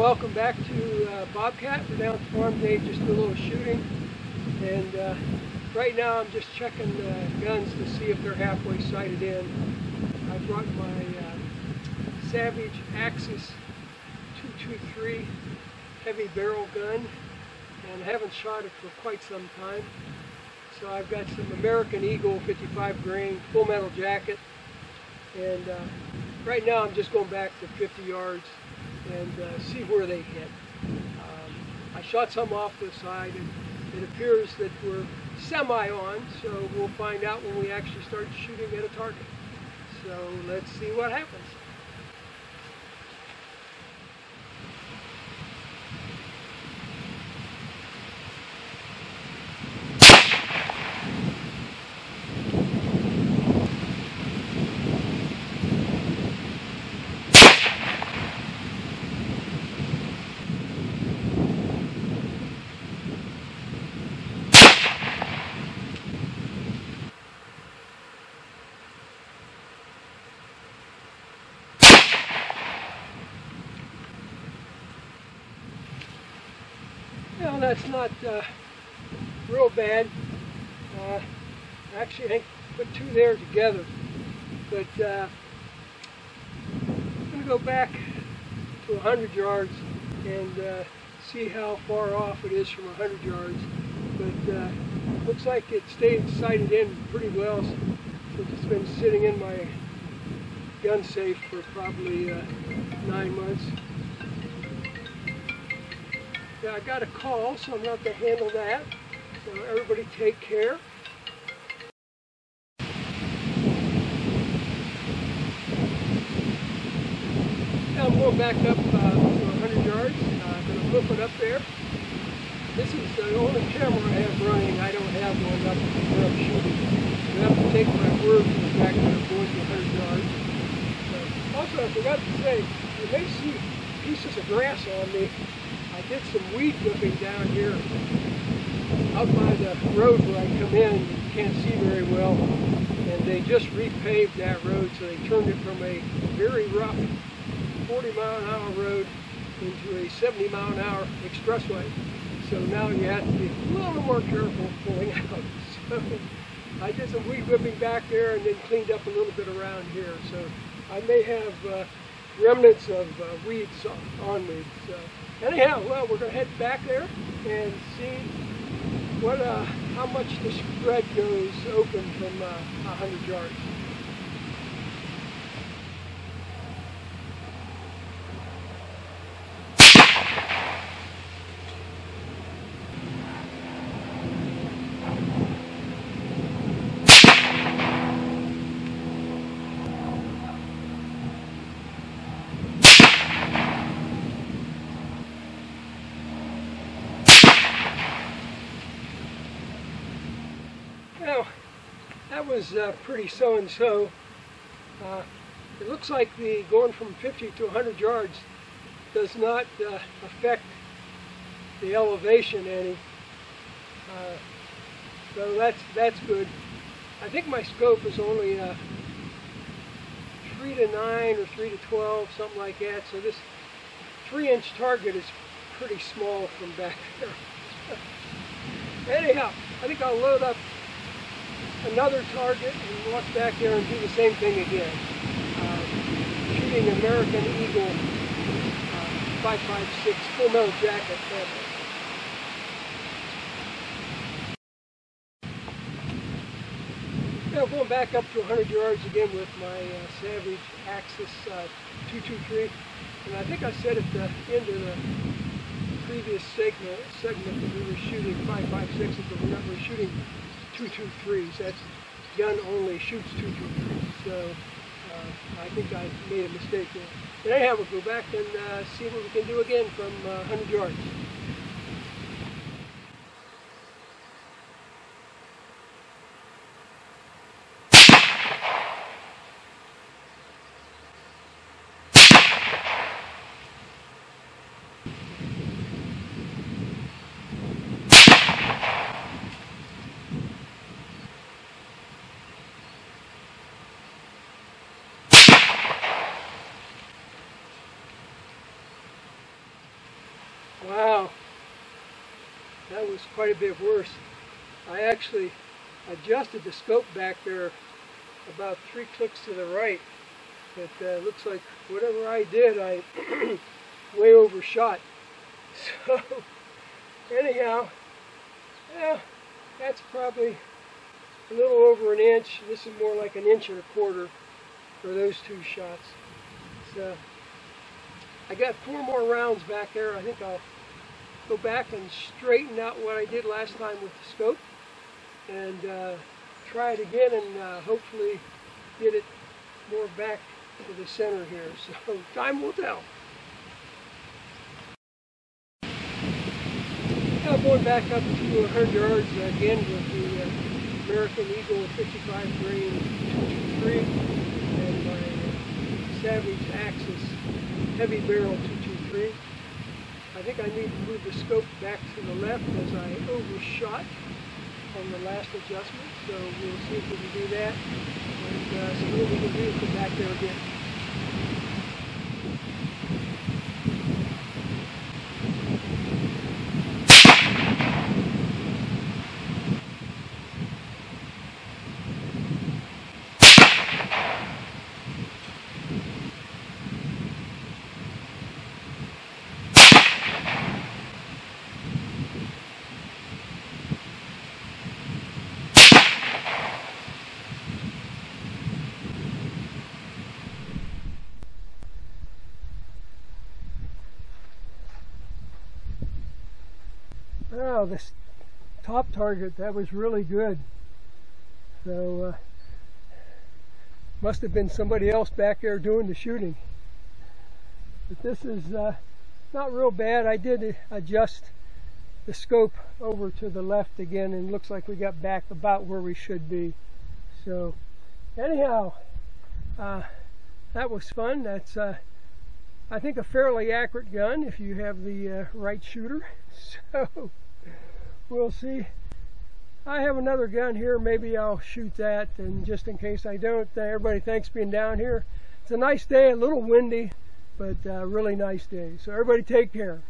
welcome back to Bobcat. We're down at the farm today, just a little shooting. And right now I'm just checking guns to see if they're halfway sighted in. I brought my Savage Axis 223 heavy barrel gun, and I haven't shot it for quite some time. So I've got some American Eagle 55 grain full metal jacket, and right now I'm just going back to 50 yards and see where they hit. I shot some off the side, and it appears that we're semi-on, so we'll find out when we actually start shooting at a target. So let's see what happens. Well, that's not real bad. Actually, I think put two there together. But I'm going to go back to 100 yards and see how far off it is from 100 yards. But looks like it stayed sighted in pretty well since it's been sitting in my gun safe for probably 9 months. Yeah, I got a call, so I'm going to have to handle that. So everybody take care. Now I'm going back up to 100 yards. I'm going to flip it up there. This is the only camera I have running. I don't have one up where I'm shooting. You have to take my word for the fact that I'm going to 100 yards. Also, I forgot to say, you may see pieces of grass on me. I did some weed whipping down here out by the road where I come in. You can't see very well, and they just repaved that road, so they turned it from a very rough 40-mile-an-hour road into a 70-mile-an-hour expressway. So now you have to be a little more careful pulling out. So I did some weed whipping back there and then cleaned up a little bit around here. So I may have remnants of weeds on me. So anyhow, well, we're going to head back there and see what, how much the spread goes open from 100 yards. Well, that was pretty so-and-so. It looks like the going from 50 to 100 yards does not affect the elevation any. So that's good. I think my scope is only 3 to 9 or 3 to 12, something like that. So this 3-inch target is pretty small from back there. Anyhow, I think I'll load up another target and walk back there and do the same thing again. Shooting American Eagle 5.56 full metal jacket family. Now going back up to 100 yards again with my Savage Axis 223, and I think I said at the end of the previous segment that we were shooting 5.56, but we're shooting 223s. That's gun only shoots 223s. So I think I made a mistake there. But anyhow, we'll go back and see what we can do again from 100 yards. was quite a bit worse. I actually adjusted the scope back there about 3 clicks to the right. It looks like whatever I did, I way overshot. So anyhow, yeah, that's probably a little over an inch. This is more like 1.25 inches for those 2 shots. So I got 4 more rounds back there. I think I'll go back and straighten out what I did last time with the scope and try it again and hopefully get it more back to the center here. So time will tell. Now going back up to 100 yards again with the American Eagle 55 grain 223 and my Savage Axis heavy barrel 223. I think I need to move the scope back to the left as I overshot on the last adjustment. So we'll see if we can do that. And see what we can do to come back there again. Oh, this top target, that was really good. So, must have been somebody else back there doing the shooting. But this is not real bad. I did adjust the scope over to the left again, and it looks like we got back about where we should be. So, anyhow, that was fun. That's, I think, a fairly accurate gun if you have the right shooter. So, we'll see. I have another gun here. Maybe I'll shoot that, and just in case I don't, everybody, thanks for being down here. It's a nice day, a little windy, but really nice day. So everybody take care.